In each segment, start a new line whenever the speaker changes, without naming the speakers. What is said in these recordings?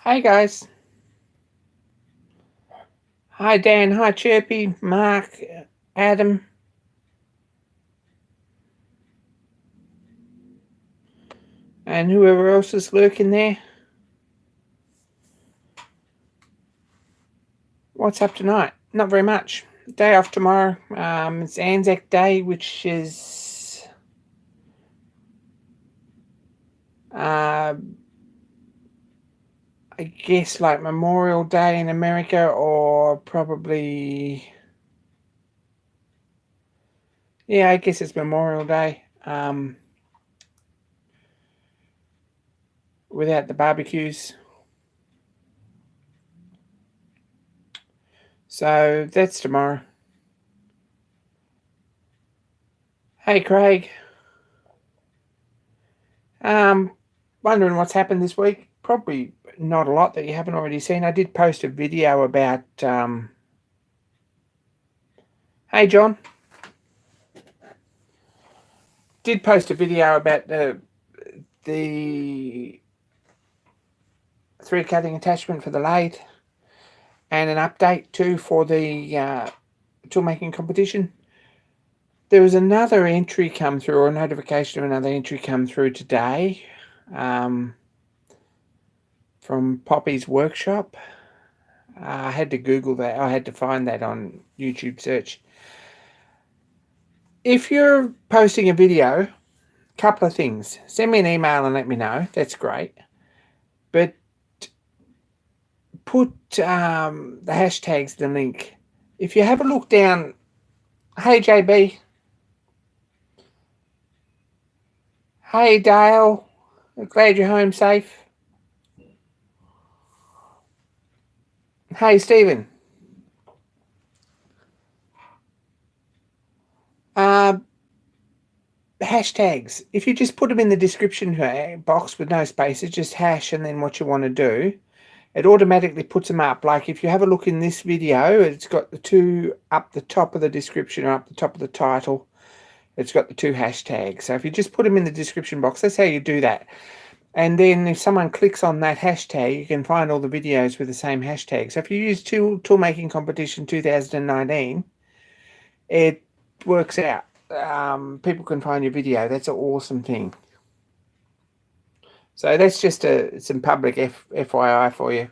Hi guys. Hi Dan. Hi Chirpy, Mark, Adam, and whoever else is lurking there. What's up tonight? Not very much. Day off tomorrow. It's Anzac Day, which is I guess like Memorial Day in America, or probably I guess it's Memorial Day. Without the barbecues. So that's tomorrow. Hey Craig. Wondering what's happened this week. Probably not a lot that you haven't already seen. I did post a video about. Hey John. Did post a video about the thread cutting attachment for the lathe, and an update too for the tool making competition. There was another entry come through, or a notification of another entry come through today, from Poppy's workshop. I had to Google that. I had to find that on YouTube search. If you're posting a video, couple of things. Send me an email and let me know. That's great. But put the hashtags, the link. If you have a look down, hey JB, hey Dale, glad you're home safe. Hey Stephen. Hashtags. If you just put them in the description box with no spaces, just hash and then what you want to do, it automatically puts them up. Like if you have a look in this video, it's got the two up the top of the description or up the top of the title. It's got the two hashtags. So if you just put them in the description box, that's how you do that. And then if someone clicks on that hashtag, you can find all the videos with the same hashtag. So if you use Tool Making Competition 2019, it works out. People can find your video. That's an awesome thing. So that's just some public FYI for you.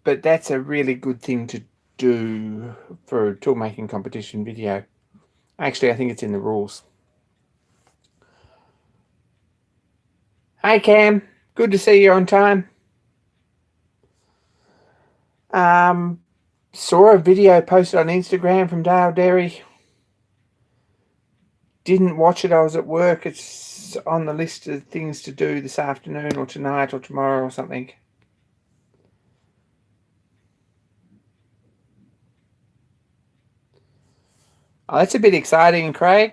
But that's a really good thing to do for a tool making competition video. Actually, I think it's in the rules. Hey Cam, good to see you on time. Saw a video posted on Instagram from Dale Derry. Didn't watch it, I was at work. It's on the list of things to do this afternoon or tonight or tomorrow or something. Oh, that's a bit exciting, Craig.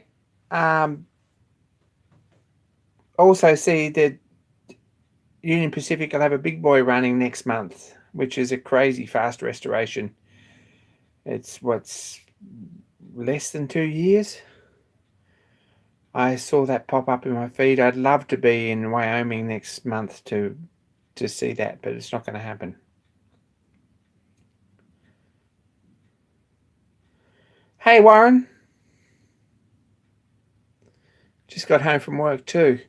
Also see that Union Pacific will have a big boy running next month, which is a crazy fast restoration. It's what's less than 2 years. I saw that pop up in my feed. I'd love to be in Wyoming next month to see that, but it's not going to happen. Hey Warren, just got home from work too.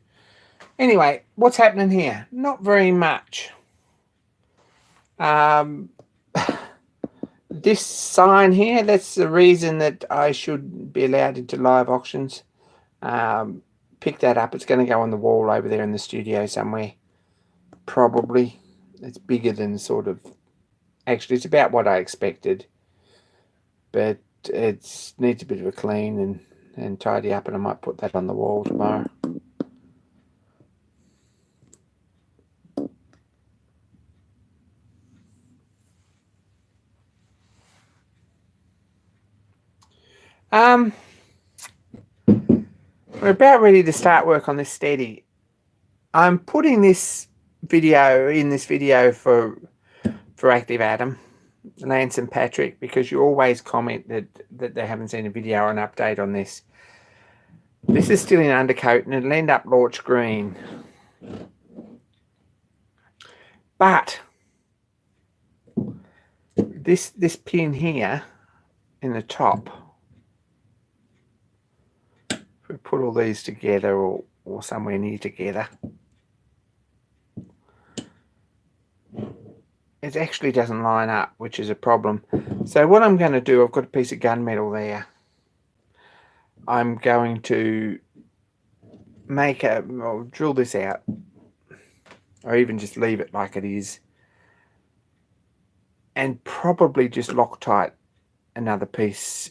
Anyway, what's happening here? Not very much. This sign here, that's the reason that I should be allowed into live auctions. Pick that up. It's going to go on the wall over there in the studio somewhere. Probably. It's bigger than sort of... Actually, it's about what I expected. But it needs a bit of a clean and tidy up, and I might put that on the wall tomorrow. We're about ready to start work on this steady. I'm putting this video for Active Atom, Lance and Patrick, because you always comment that they haven't seen a video or an update on this. This is still in undercoat and it'll end up Lorch green. But this pin here in the top, if we put all these together or somewhere near together, it actually doesn't line up, which is a problem. So what I'm going to do, I've got a piece of gunmetal there. I'm going to drill this out, or even just leave it like it is, and probably just Loctite another piece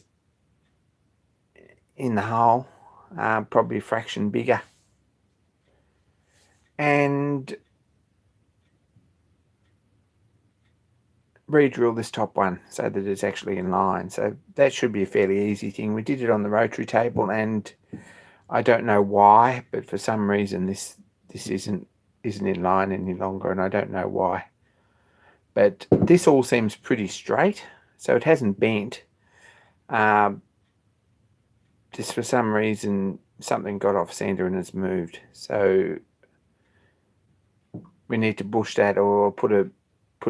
in the hole, probably a fraction bigger, and re-drill this top one so that it's actually in line. So that should be a fairly easy thing. We did it on the rotary table, and I don't know why, but for some reason this isn't in line any longer, and I don't know why. But this all seems pretty straight, so it hasn't bent. Just for some reason something got off center and it's moved. So we need to bush that, or put an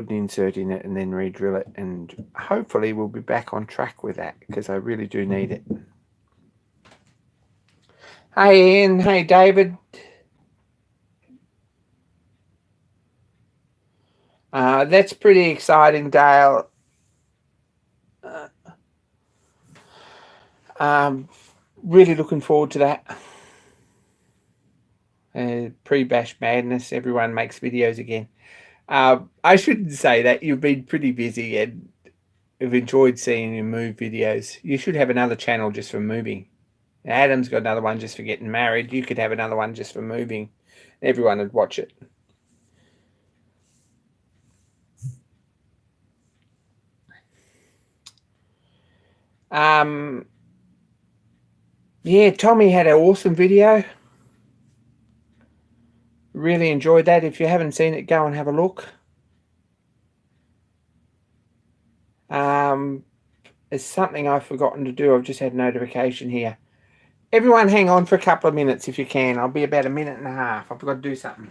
insert in it and then re-drill it, and hopefully we'll be back on track with that, because I really do need it. Hey Ian, hey David. That's pretty exciting, Dale. Really looking forward to that. Pre-bash madness, everyone makes videos again. I shouldn't say that. You've been pretty busy and have enjoyed seeing you move videos. You should have another channel just for moving. Adam's got another one just for getting married. You could have another one just for moving. Everyone would watch it. Yeah, Tommy had an awesome video. Really enjoyed that. If you haven't seen it, go and have a look. It's something I've forgotten to do. I've just had a notification here. Everyone hang on for a couple of minutes if you can. I'll be about a minute and a half. I've got to do something.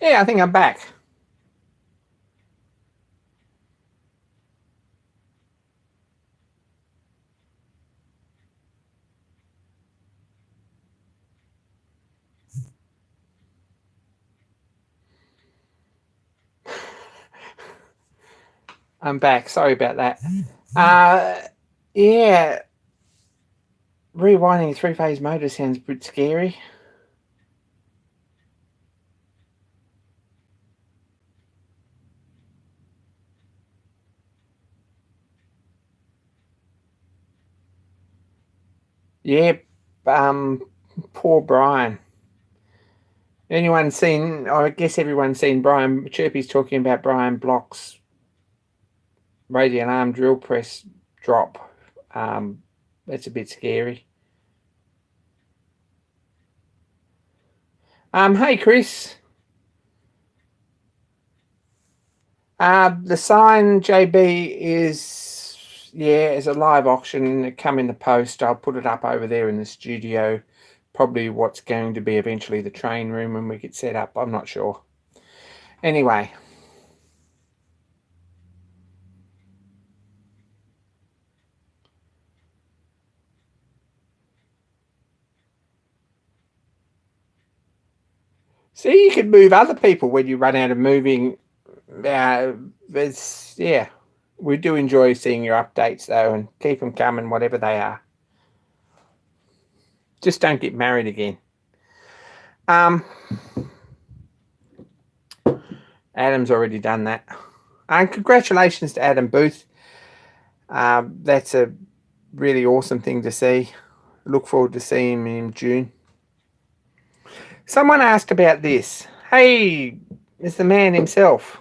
Yeah, I think I'm back. I'm back. Sorry about that. Yeah. Rewinding a three-phase motor sounds a bit scary. Yeah. Poor Brian. Anyone seen, I guess everyone's seen Brian, Chirpy's talking about Brian Block's radial arm drill press drop. That's a bit scary. Hey Chris. The sign JB is a live auction. Come in the post. I'll put it up over there in the studio. Probably what's going to be eventually the train room when we get set up. I'm not sure. Anyway. See, you can move other people when you run out of moving. Yeah, we do enjoy seeing your updates though, and keep them coming, whatever they are. Just don't get married again. Adam's already done that. And congratulations to Adam Booth. That's a really awesome thing to see. Look forward to seeing him in June. Someone asked about this. Hey, it's the man himself.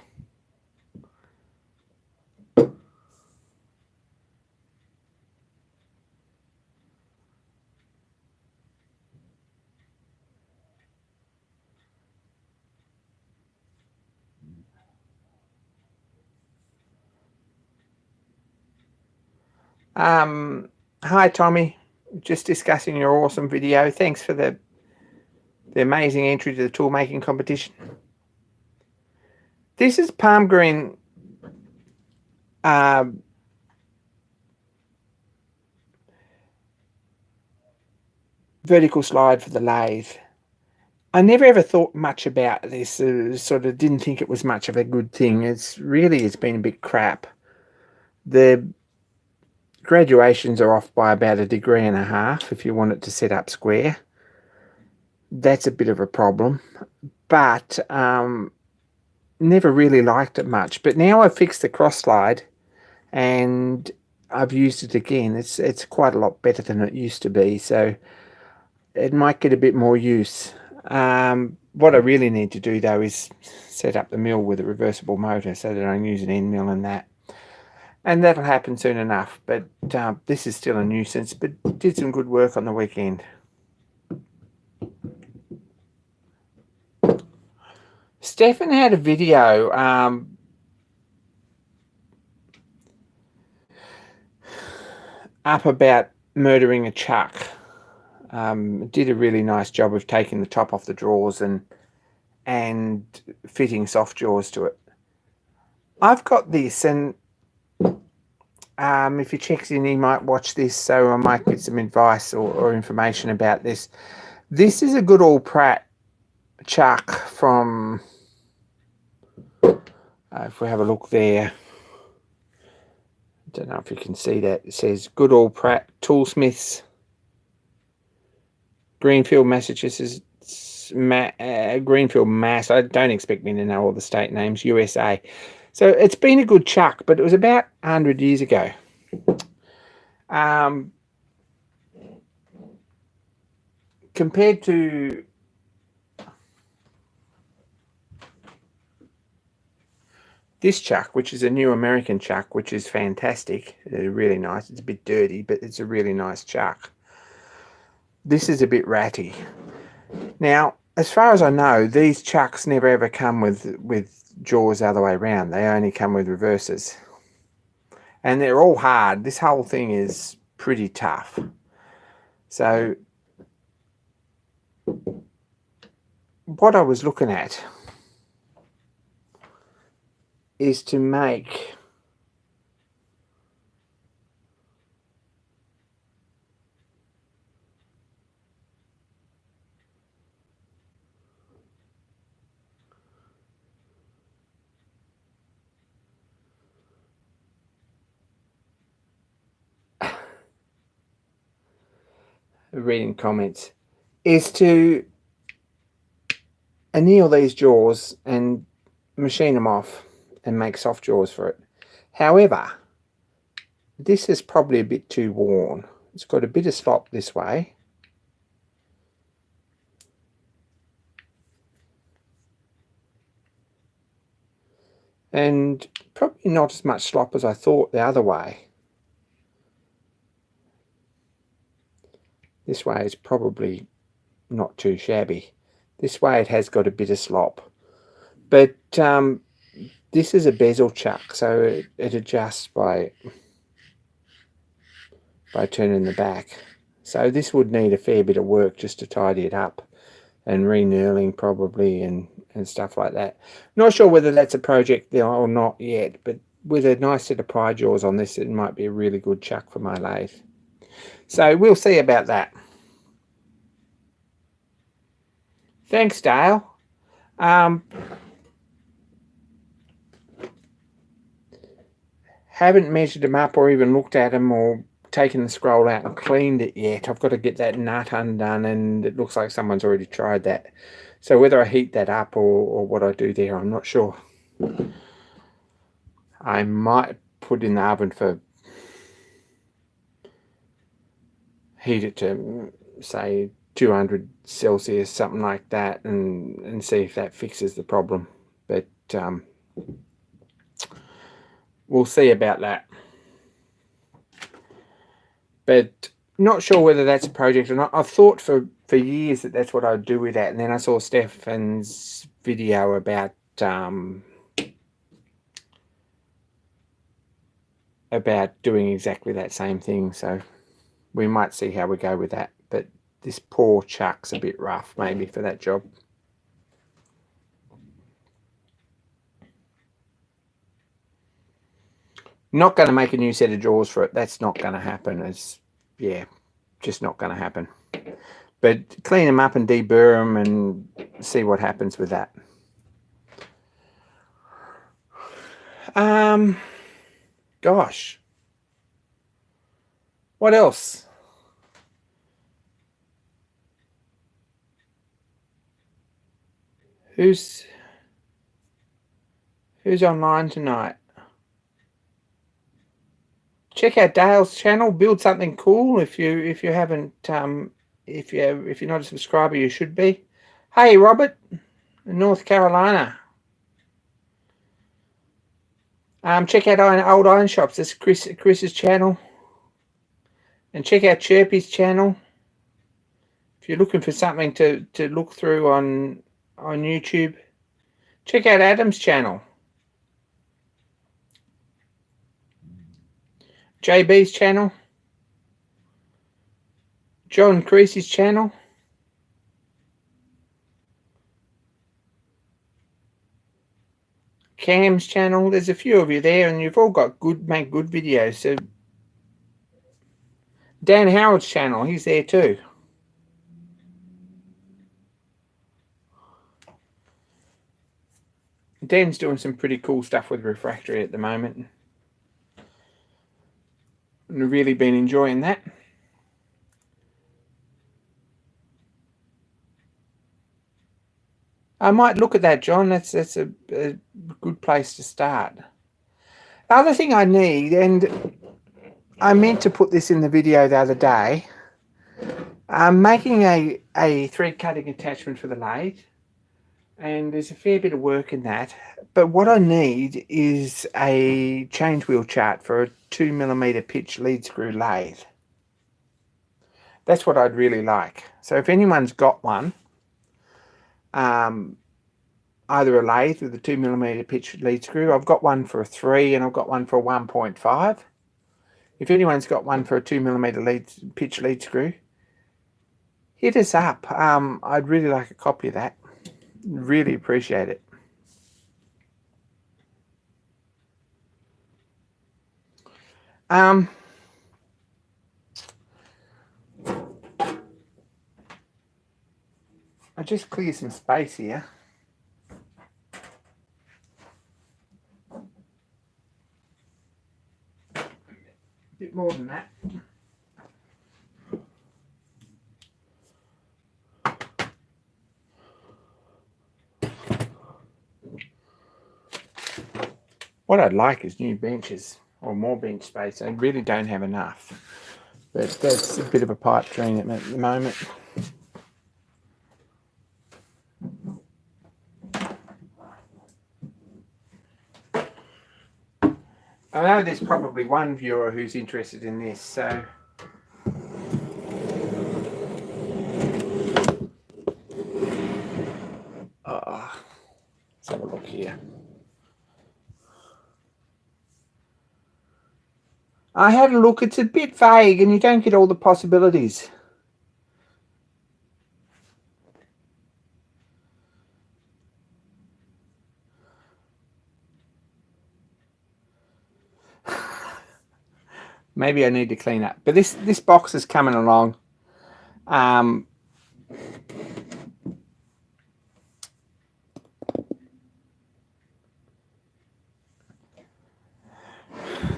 Hi Tommy, just discussing your awesome video. Thanks for the amazing entry to the tool making competition. This is palm green vertical slide for the lathe. I never ever thought much about this, sort of didn't think it was much of a good thing. It's been a bit crap. The graduations are off by about 1.5 degrees if you want it to set up square. That's a bit of a problem, but never really liked it much. But now I've fixed the cross slide and I've used it again. It's quite a lot better than it used to be, so it might get a bit more use. What I really need to do though is set up the mill with a reversible motor so that I can use an end mill and that. And that'll happen soon enough, but this is still a nuisance, but did some good work on the weekend. Stefan had a video up about murdering a chuck. Did a really nice job of taking the top off the drawers and fitting soft jaws to it. I've got this, and if he checks in, he might watch this, so I might get some advice or information about this. This is a Goodall Pratt chuck from, if we have a look there, I don't know if you can see that, it says Goodall Pratt Toolsmiths, Greenfield, Massachusetts, Greenfield, Mass. I don't expect me to know all the state names, USA. So it's been a good chuck, but it was about 100 years ago. Compared to this chuck, which is a new American chuck, which is fantastic. It's really nice. It's a bit dirty, but it's a really nice chuck. This is a bit ratty. Now, as far as I know, these chucks never ever come with jaws the other way around. They only come with reverses. And they're all hard. This whole thing is pretty tough. So what I was looking at is to make reading comments, is to anneal these jaws and machine them off and make soft jaws for it. However, this is probably a bit too worn. It's got a bit of slop this way. And probably not as much slop as I thought the other way. This way is probably not too shabby. This way it has got a bit of slop. But this is a bezel chuck, so it adjusts by turning the back. So this would need a fair bit of work just to tidy it up, and re-knurling probably and stuff like that. Not sure whether that's a project there or not yet, but with a nice set of pry jaws on this, it might be a really good chuck for my lathe. So we'll see about that. Thanks, Dale. Haven't measured them up or even looked at them or taken the scroll out and cleaned it yet. I've got to get that nut undone, and it looks like someone's already tried that. So whether I heat that up or what I do there, I'm not sure. I might put in the oven for, heat it to say 200 Celsius, something like that, and see if that fixes the problem. But we'll see about that. But not sure whether that's a project or not. I've thought for years that that's what I'd do with that, and then I saw Stefan's video about doing exactly that same thing. So we might see how we go with that. But this poor chuck's a bit rough maybe for that job. Not going to make a new set of drawers for it. That's not going to happen. It's, yeah, just not going to happen. But clean them up and deburr them and see what happens with that. Gosh. What else? Who's online tonight? Check out Dale's channel. Build something cool. If you haven't, if you're not a subscriber, you should be. Hey, Robert, in North Carolina. Check out Old Iron Shops. That's Chris's channel. And check out Chirpy's channel. If you're looking for something to look through on YouTube, check out Adam's channel. JB's channel. John Creasy's channel. Cam's channel. There's a few of you there, and you've all got make good videos. So Dan Howard's channel, he's there too. Dan's doing some pretty cool stuff with refractory at the moment. And I've really been enjoying that. I might look at that, John. That's a good place to start. The other thing I need, and I meant to put this in the video the other day, I'm making a thread cutting attachment for the lathe, and there's a fair bit of work in that. But what I need is a change wheel chart for a 2mm pitch lead screw lathe. That's what I'd really like. So if anyone's got one, either a lathe with a 2mm pitch lead screw, I've got one for a 3 and I've got one for a 1.5. If anyone's got one for a 2mm pitch lead screw, hit us up. I'd really like a copy of that. Really appreciate it. I just clear some space here. A bit more than that. What I'd like is new benches or more bench space. I really don't have enough, but that's a bit of a pipe dream at the moment. I know there's probably one viewer who's interested in this, so let's have a look here. I had a look. It's a bit vague and you don't get all the possibilities. Maybe I need to clean up. But this box is coming along.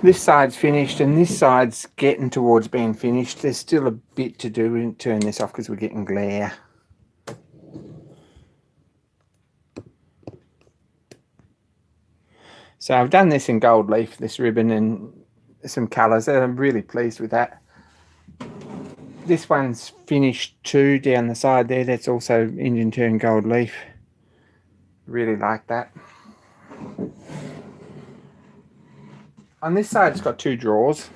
This side's finished and this side's getting towards being finished. There's still a bit to do and turn this off because we're getting glare. So I've done this in gold leaf, this ribbon, and some colours. I'm really pleased with that. This one's finished too down the side there. That's also Indian turn gold leaf. Really like that. On this side it's got two drawers.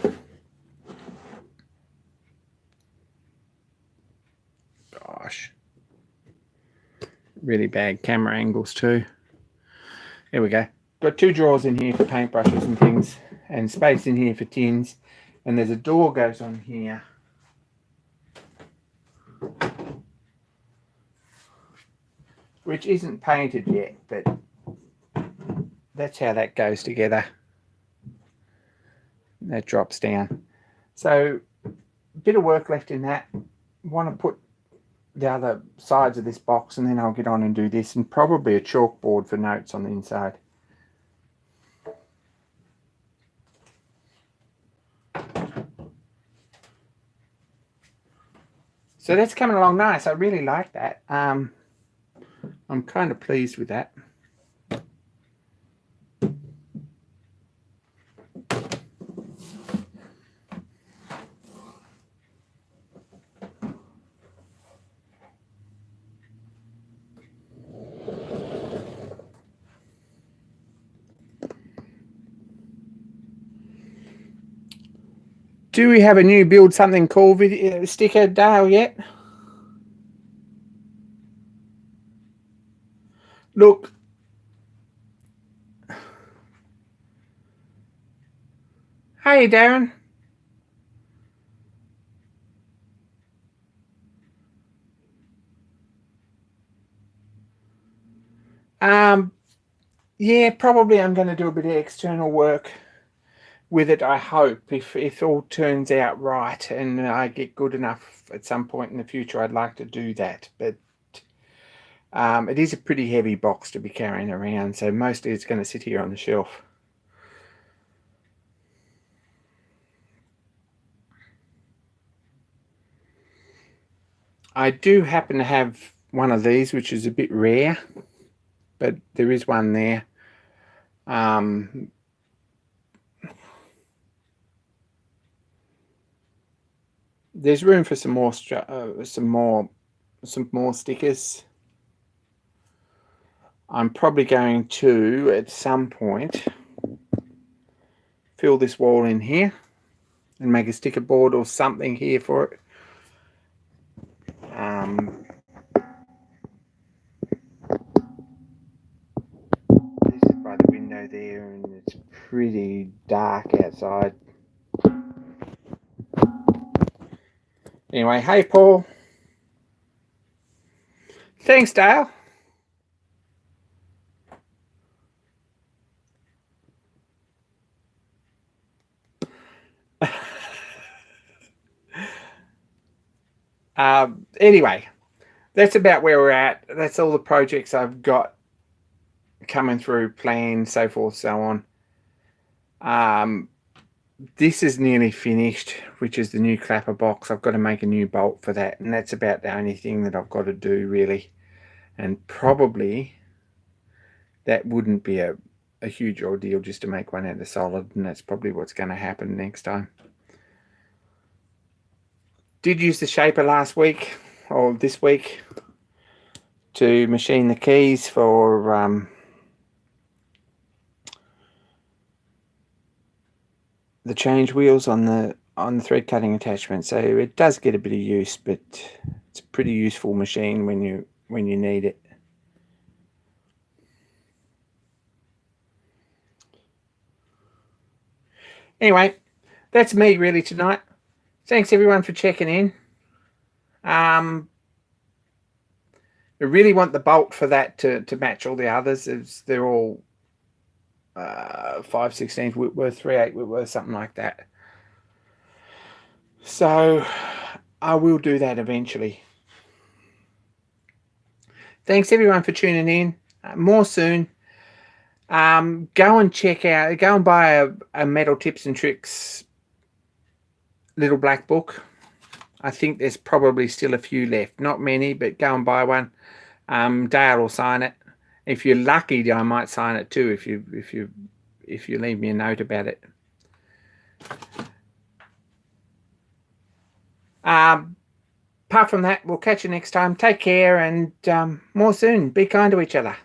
Gosh. Really bad camera angles too. There we go. Got two drawers in here for paintbrushes and things, and space in here for tins, and there's a door goes on here. Which isn't painted yet, but that's how that goes together. That drops down. So a bit of work left in that. Want to put the other sides of this box and then I'll get on and do this, and probably a chalkboard for notes on the inside. So that's coming along nice. I really like that. I'm kind of pleased with that. Do we have a new build something cool video sticker, Dale, yet? Look. Hey, Darren. Yeah, probably I'm going to do a bit of external work with it, I hope, if all turns out right and I get good enough at some point in the future. I'd like to do that, but it is a pretty heavy box to be carrying around, so mostly it's going to sit here on the shelf. I do happen to have one of these, which is a bit rare, but there is one there. There's room for some more stickers. I'm probably going to, at some point, fill this wall in here and make a sticker board or something here for it. This is by the window there, and it's pretty dark outside. Anyway, hey Paul. Thanks, Dale. Anyway, that's about where we're at. That's all the projects I've got coming through, planned, so forth, so on. This is nearly finished, which is the new clapper box. I've got to make a new bolt for that, and that's about the only thing that I've got to do, really. And probably that wouldn't be a huge ordeal just to make one out of solid, and that's probably what's going to happen next time. Did use the shaper last week, or this week, to machine the keys for the change wheels on the thread cutting attachment. So it does get a bit of use, but it's a pretty useful machine when you need it. Anyway, that's me really tonight. Thanks everyone for checking in. I really want the bolt for that to match all the others. They're all 5/16 Whitworth, 3/8 Whitworth, something like that. So I will do that eventually. Thanks everyone for tuning in. More soon. Go and check out, go and buy a Metal Tips and Tricks little black book. I think there's probably still a few left, not many, but go and buy one. Dale will sign it. If you're lucky, I might sign it too if you leave me a note about it. Apart from that, we'll catch you next time. Take care, and more soon. Be kind to each other.